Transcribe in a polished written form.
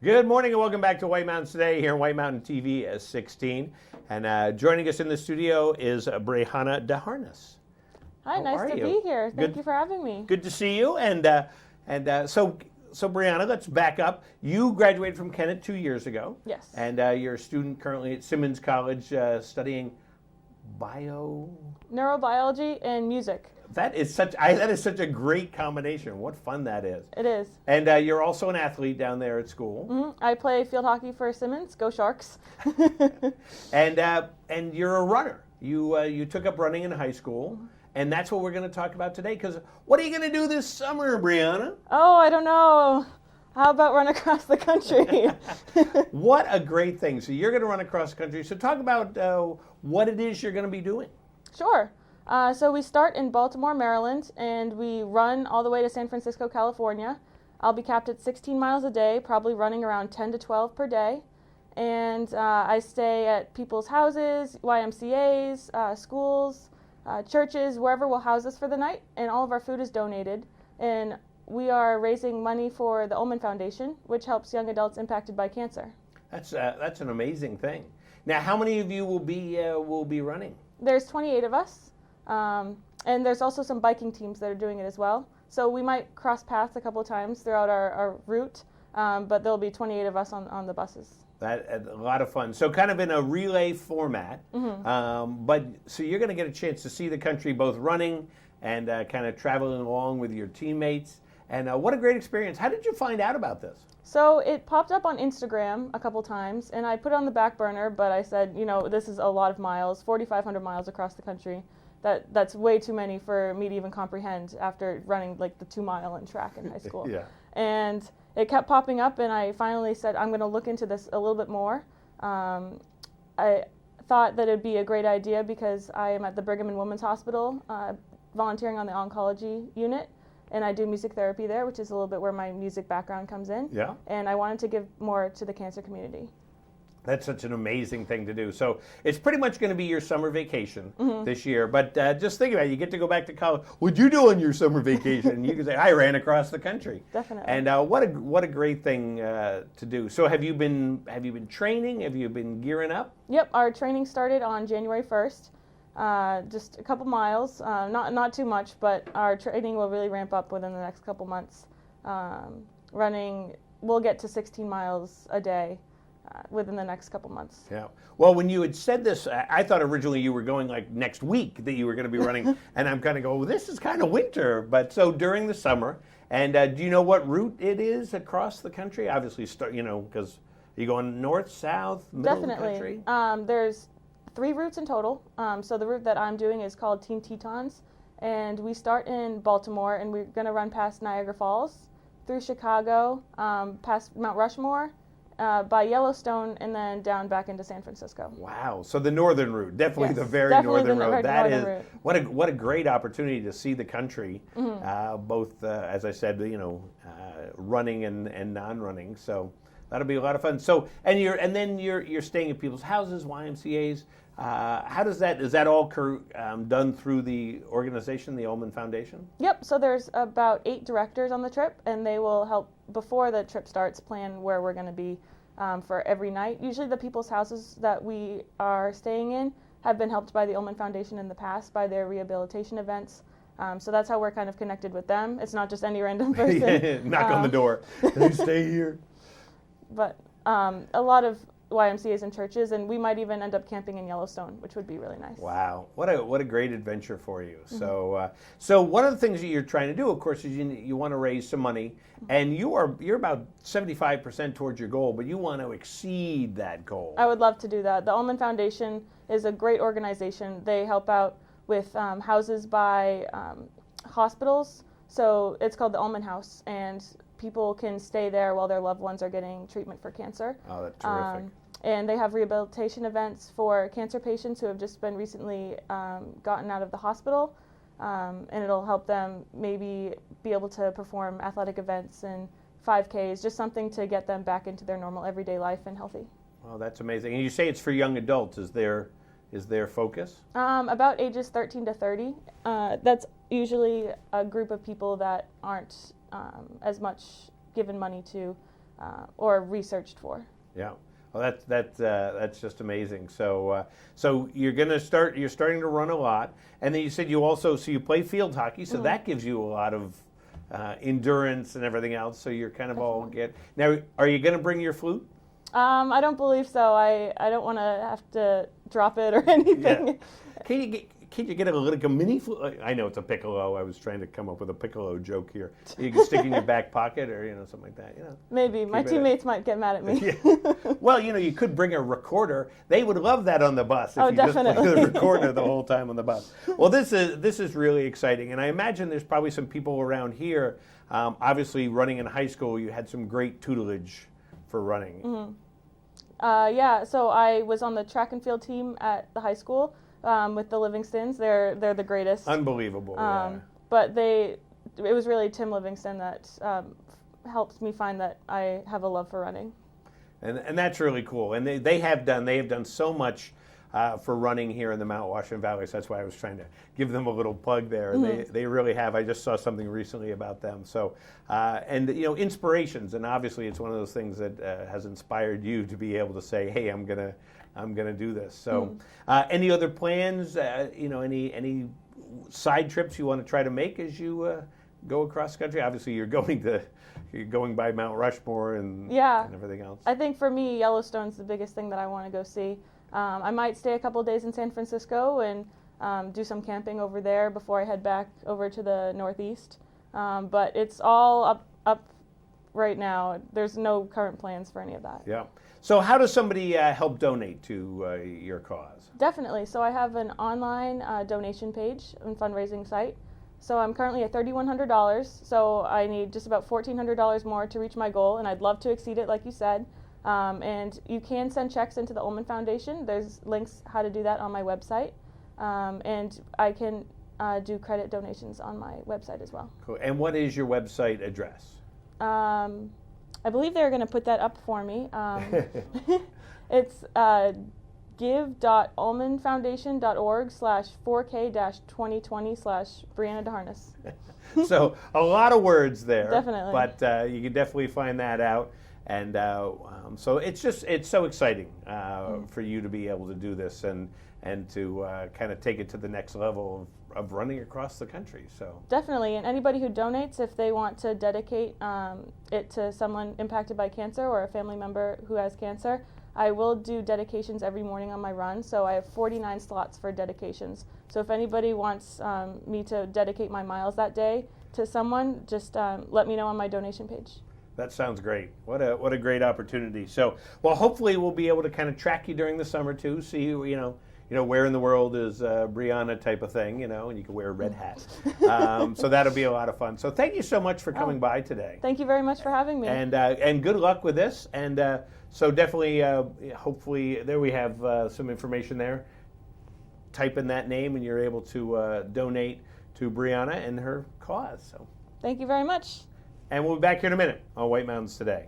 Good morning and welcome back to White Mountains Today here on White Mountain TV as 16. And joining us in the studio is Brianna Desharnais. Hi, How nice are to you? be here. Thank Good. you for having me. Good to see you. So Brianna, let's back up. You graduated from Kennett 2 years ago. Yes. And you're a student currently at Simmons College studying bio. Neurobiology and music. That is such a great combination. What fun that is. It is. And you're also an athlete down there at school. I play field hockey for Simmons. Go Sharks. And you're a runner. You took up running in high school, and that's what we're going to talk about today. Because what are you going to do this summer, Brianna? Oh, I don't know. How about run across the country? What a great thing. So you're going to run across the country. So talk about what it is you're going to be doing. Sure. So we start in Baltimore, Maryland, and we run all the way to San Francisco, California. I'll be capped at 16 miles a day, probably running around 10 to 12 per day. And I stay at people's houses, YMCAs, schools, churches, wherever will house us for the night. And all of our food is donated. And we are raising money for the Ulman Foundation, which helps young adults impacted by cancer. That's an amazing thing. Now, how many of you will be running? There's 28 of us. And there's also some biking teams that are doing it as well. So we might cross paths a couple of times throughout our route, but there'll be 28 of us on the buses. That a lot of fun. So kind of in a relay format, but so you're going to get a chance to see the country both running and kind of traveling along with your teammates. And what a great experience. How did you find out about this? So it popped up on Instagram a couple times, and I put it on the back burner, but I said, this is a lot of miles, 4,500 miles across the country. That's way too many for me to even comprehend after running like the 2 mile in track in high school. Yeah. And it kept popping up, and I finally said, I'm going to look into this a little bit more. I thought that it'd be a great idea because I am at the Brigham and Women's Hospital volunteering on the oncology unit, and I do music therapy there, which is a little bit where my music background comes in. Yeah. And I wanted to give more to the cancer community. That's such an amazing thing to do. So it's pretty much going to be your summer vacation this year. But just think about it. You get to go back to college. What'd you do on your summer vacation? And you can say, I ran across the country. Definitely. And what a great thing to do. So have you been training? Have you been gearing up? Yep. Our training started on January 1st. Just a couple miles, not too much, but our training will really ramp up within the next couple months. Running, we'll get to 16 miles a day within the next couple months. Yeah. Well, when you had said this, I thought originally you were going like next week that you were going to be running, and I'm kind of going, well, this is kind of winter. But so during the summer, and do you know what route it is across the country? Obviously, because are you going north, south, middle Definitely. of the country? There's 3 routes in total. So the route that I'm doing is called Teen Tetons, and we start in Baltimore, and we're going to run past Niagara Falls, through Chicago, past Mount Rushmore, by Yellowstone, and then down back into San Francisco. Wow! So the northern route, definitely Yes, the very definitely northern the road. That northern is route. what a great opportunity to see the country, both as I said, running and non-running. So that'll be a lot of fun. So then you're staying at people's houses, YMCA's. How does that is that all done through the organization, the Ulman Foundation? Yep, so there's about 8 directors on the trip, and they will help, before the trip starts, plan where we're going to be for every night. Usually the people's houses that we are staying in have been helped by the Ulman Foundation in the past by their rehabilitation events. So that's how we're kind of connected with them. It's not just any random person. Knock on the door. Can I stay here? But a lot of YMCAs and churches, and we might even end up camping in Yellowstone, which would be really nice. Wow, what a great adventure for you. So one of the things that you're trying to do, of course, is you want to raise some money, and you're about 75% towards your goal, but you want to exceed that goal. I would love to do that. The Ulman Foundation is a great organization. They help out with houses by hospitals, so it's called the Ulman House, and people can stay there while their loved ones are getting treatment for cancer. Oh, that's terrific. And they have rehabilitation events for cancer patients who have just been recently gotten out of the hospital, and it'll help them maybe be able to perform athletic events and 5Ks, just something to get them back into their normal everyday life and healthy. Oh, that's amazing. And you say it's for young adults. Is there focus? About ages 13 to 30. That's usually a group of people that aren't as much given money to or researched for. Yeah. Well, that's just amazing. So so you're starting to run a lot, and then you said you play field hockey, so that gives you a lot of endurance and everything else. So you're kind of all get. Now, are you going to bring your flute? I don't believe so. I don't want to have to drop it or anything. Yeah. Can you get a mini flute? I know it's a piccolo. I was trying to come up with a piccolo joke here. You can stick in your back pocket or something like that. Maybe my teammates might get mad at me. Yeah. Well, you could bring a recorder. They would love that on the bus if you definitely. just play the recorder the whole time on the bus. Well, this is really exciting, and I imagine there's probably some people around here. Obviously, running in high school, you had some great tutelage for running. Mm-hmm. Yeah. So I was on the track and field team at the high school. With the Livingstons, they're the greatest. Unbelievable. But it was really Tim Livingston that helped me find that I have a love for running. And that's really cool. And they have done so much for running here in the Mount Washington Valley. So that's why I was trying to give them a little plug there. Mm-hmm. They really have. I just saw something recently about them. So and inspirations, and obviously it's one of those things that has inspired you to be able to say, hey, I'm gonna do this. So, any other plans? Any side trips you want to try to make as you go across the country? Obviously, you're going by Mount Rushmore and everything else. I think for me, Yellowstone's the biggest thing that I want to go see. I might stay a couple days in San Francisco and do some camping over there before I head back over to the Northeast. But it's all up right now. There's no current plans for any of that. Yeah. So how does somebody help donate to your cause? Definitely. So I have an online donation page and fundraising site. So I'm currently at $3,100. So I need just about $1,400 more to reach my goal, and I'd love to exceed it, like you said. And you can send checks into the Ulman Foundation. There's links how to do that on my website. And I can do credit donations on my website as well. Cool. And what is your website address? I believe they're going to put that up for me. It's give.ulmanfoundation.org/4K-2020/Brianna Desharnais. So a lot of words there. Definitely. But you can definitely find that out. And so it's so exciting for you to be able to do this and to kind of take it to the next level of running across the country. So definitely, and anybody who donates, if they want to dedicate it to someone impacted by cancer or a family member who has cancer, I will do dedications every morning on my run. So I have 49 slots for dedications. So if anybody wants me to dedicate my miles that day to someone, just let me know on my donation page. That sounds great. What a great opportunity. So, well, hopefully we'll be able to kind of track you during the summer too. See where in the world is Brianna type of thing, and you can wear a red hat. So that'll be a lot of fun. So thank you so much for coming by today. Thank you very much for having me. And good luck with this. And so definitely, hopefully, there we have some information there. Type in that name and you're able to donate to Brianna and her cause. So thank you very much. And we'll be back here in a minute on White Mountains Today.